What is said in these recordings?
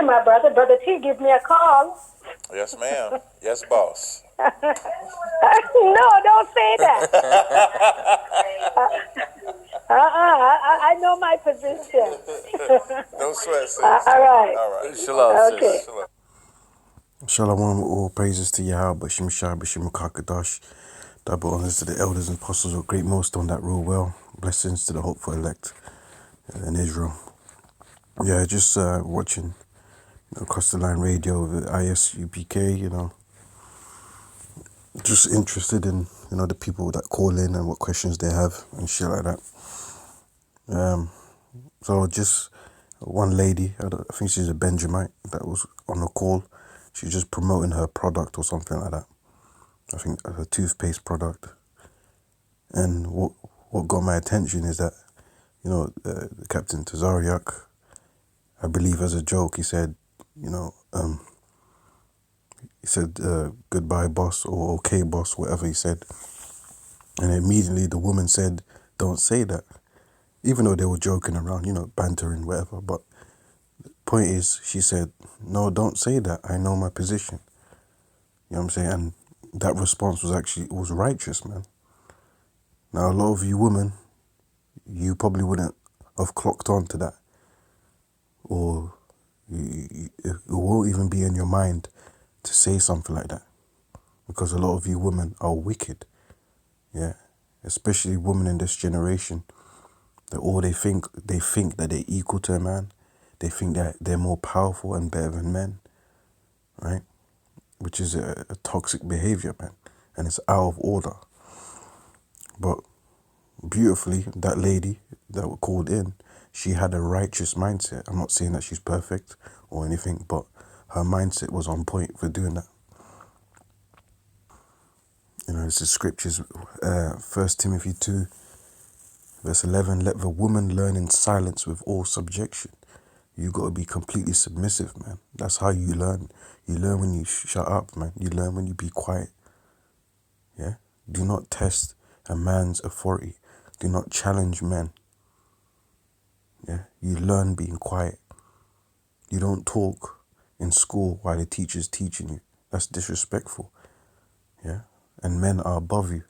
morning, my brother. Brother T, give me a call. Yes, ma'am. Yes, boss. No, don't say that. I know my position. No sweat, sis. All right. All right. Shalom, Okay. sis. Shalom, all praises to Yahweh, Bashim Shah, Bashim Kakadash. Double honors to the elders and apostles of Great Millstone that rule well. Blessings to the hopeful elect in Israel. Yeah, just watching across the line radio with ISUPK, just interested in, the people that call in and what questions they have and shit like that. So just one lady, I think she's a Benjamite that was on the call. She's just promoting her product or something like that. I think her toothpaste product. And what got my attention is that, Captain Tazariak, I believe as a joke, he said, goodbye boss or okay boss, whatever he said. And immediately the woman said, don't say that. Even though they were joking around, bantering, whatever. But point is, she said, no, don't say that. I know my position. You know what I'm saying? And that response was righteous, man. Now, a lot of you women, you probably wouldn't have clocked on to that. Or it won't even be in your mind to say something like that. Because a lot of you women are wicked. Yeah. Especially women in this generation. That all they think that they're equal to a man. They think that they're more powerful and better than men. Right? Which is a toxic behavior, man. And it's out of order. But beautifully, that lady that called in, she had a righteous mindset. I'm not saying that she's perfect or anything, but her mindset was on point for doing that. It's the scriptures, 1 Timothy 2, verse 11, let the woman learn in silence with all subjection. You got to be completely submissive, man. That's how you learn. You learn when you shut up, man. You learn when you be quiet. Yeah? Do not test a man's authority. Do not challenge men. Yeah? You learn being quiet. You don't talk in school while the teacher's teaching you. That's disrespectful. Yeah? And men are above you.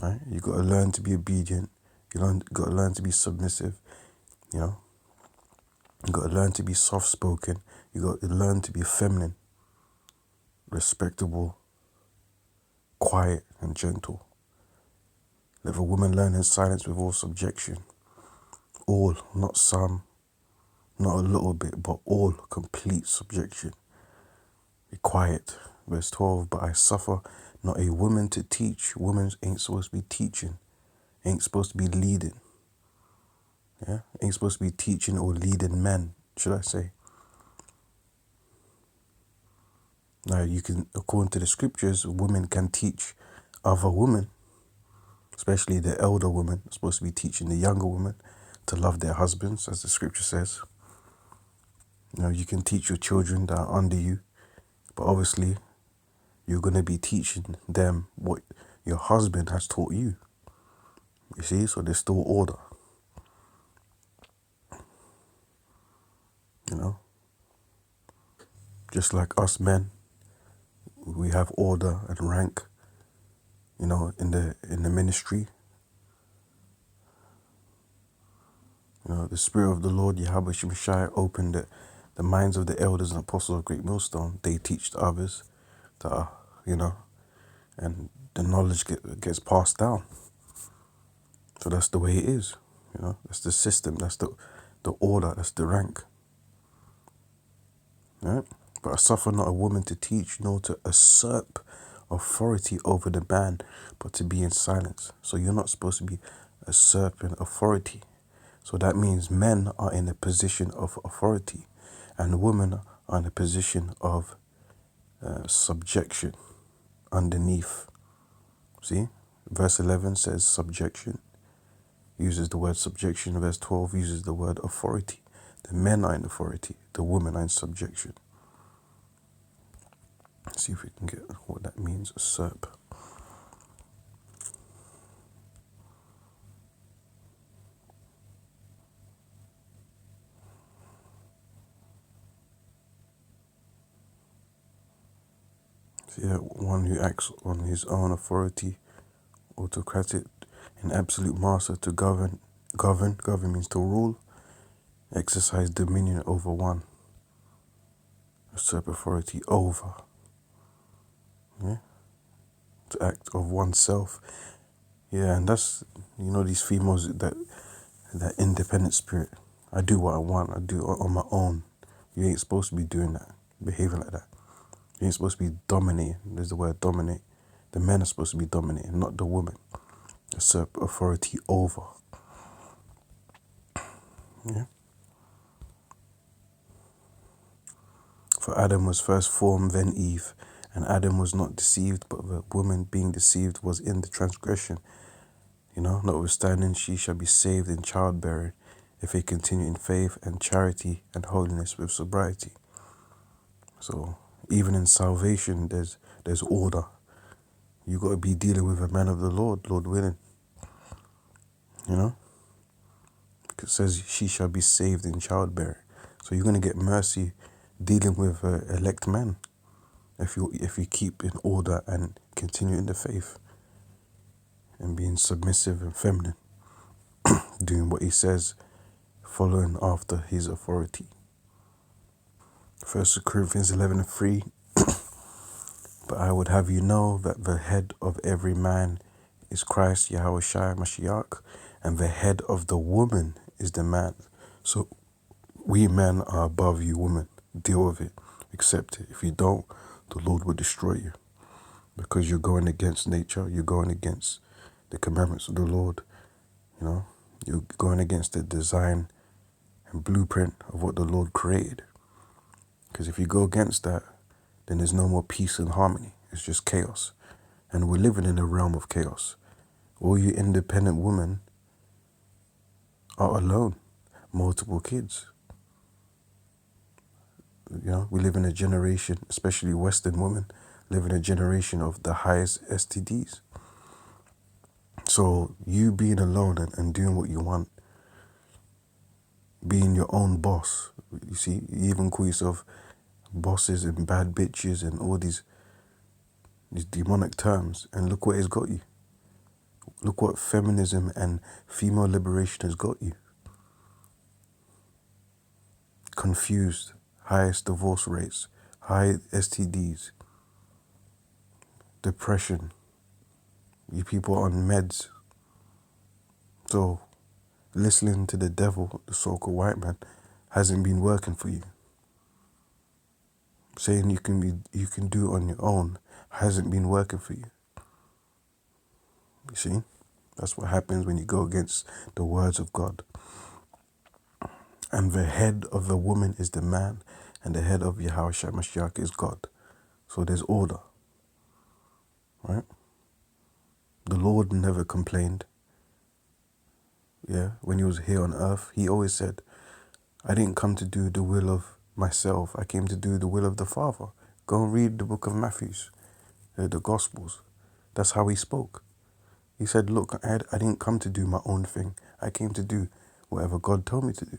Right? You got to learn to be obedient. Got to learn to be submissive. You got to learn to be soft-spoken. You got to learn to be feminine, respectable, quiet, and gentle. Let a woman learn in silence with all subjection. All, not some, not a little bit, but all complete subjection. Be quiet. Verse 12, but I suffer not a woman to teach. Women ain't supposed to be teaching. Ain't supposed to be leading. Yeah? Ain't supposed to be teaching or leading men, should I say. Now, according to the scriptures, women can teach other women, especially the elder women, supposed to be teaching the younger women to love their husbands, as the scripture says. You can teach your children that are under you, but obviously, you're going to be teaching them what your husband has taught you. You see, so there's still order. Just like us men, we have order and rank, in the ministry. The Spirit of the Lord, Yahweh Shemashai, opened the minds of the elders and apostles of Great Millstone. They teach to others that are, and the knowledge gets passed down. So that's the way it is. That's the system, that's the order, that's the rank. Right? But I suffer not a woman to teach, nor to usurp authority over the man, but to be in silence. So you're not supposed to be usurping authority. So that means men are in a position of authority, and women are in a position of subjection underneath. See? Verse 11 says subjection, uses the word subjection. Verse 12 uses the word authority. The men are in authority, the women are in subjection. Let's see if we can get what that means, usurp. Yeah, one who acts on his own authority, autocratic, an absolute master to govern means to rule, exercise dominion over one, usurp authority over, yeah, to act of oneself. Yeah, and that's, these females, that independent spirit. I do what I want, I do it on my own. You ain't supposed to be doing that, behaving like that. You ain't supposed to be dominating. There's the word dominate. The men are supposed to be dominating, not the woman. Usurp authority over. Yeah. For Adam was first formed, then Eve. And Adam was not deceived, but the woman being deceived was in the transgression. Notwithstanding, she shall be saved in childbearing, if they continue in faith and charity and holiness with sobriety. So even in salvation, there's order. You got to be dealing with a man of the Lord, Lord willing. It says she shall be saved in childbearing. So you're going to get mercy dealing with elect men if you keep in order and continue in the faith and being submissive and feminine, doing what he says, following after his authority. 1 Corinthians 11:3. But I would have you know that the head of every man is Christ, Yahushua Mashiach, and the head of the woman is the man. So we men are above you women. Deal with it. Accept it. If you don't, the Lord will destroy you. Because you're going against nature. You're going against the commandments of the Lord. You're going against the design and blueprint of what the Lord created. Because if you go against that, then there's no more peace and harmony. It's just chaos. And we're living in a realm of chaos. All you independent women are alone. Multiple kids. We live in a generation, especially Western women, live in a generation of the highest STDs. So you being alone and doing what you want, being your own boss. You see, you even call yourself bosses and bad bitches and all these demonic terms, and look what it's got you. Look what feminism and female liberation has got you. Confused, highest divorce rates, high STDs, depression. You people are on meds. So listening to the devil, the so-called white man, hasn't been working for you. Saying you can do it on your own hasn't been working for you. You see? That's what happens when you go against the words of God. And the head of the woman is the man, and the head of Yahushua Mashiach is God. So there's order. Right? The Lord never complained. Yeah, when he was here on earth, he always said, I didn't come to do the will of myself. I came to do the will of the Father. Go and read the book of Matthew, the Gospels. That's how he spoke. He said, look, I didn't come to do my own thing. I came to do whatever God told me to do.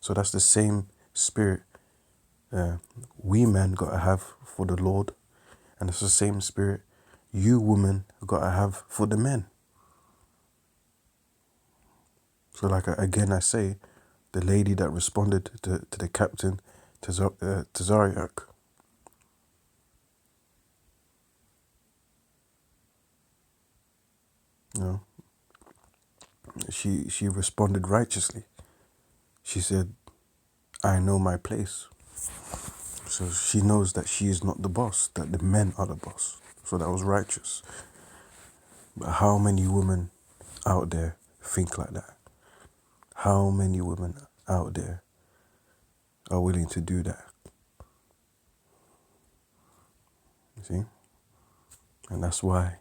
So that's the same spirit we men got to have for the Lord. And it's the same spirit you women got to have for the men. So like, again, I say, the lady that responded to the captain, Tazariak, she responded righteously. She said, I know my place. So she knows that she is not the boss, that the men are the boss. So that was righteous. But how many women out there think like that? How many women out there are willing to do that? You see? And that's why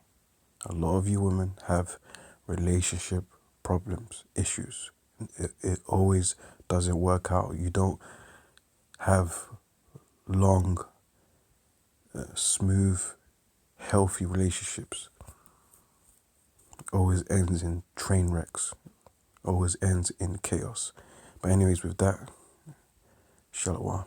a lot of you women have relationship problems, issues. It always doesn't work out. You don't have long, smooth, healthy relationships. It always ends in train wrecks. Always ends in chaos. But anyways, with that, Shalom.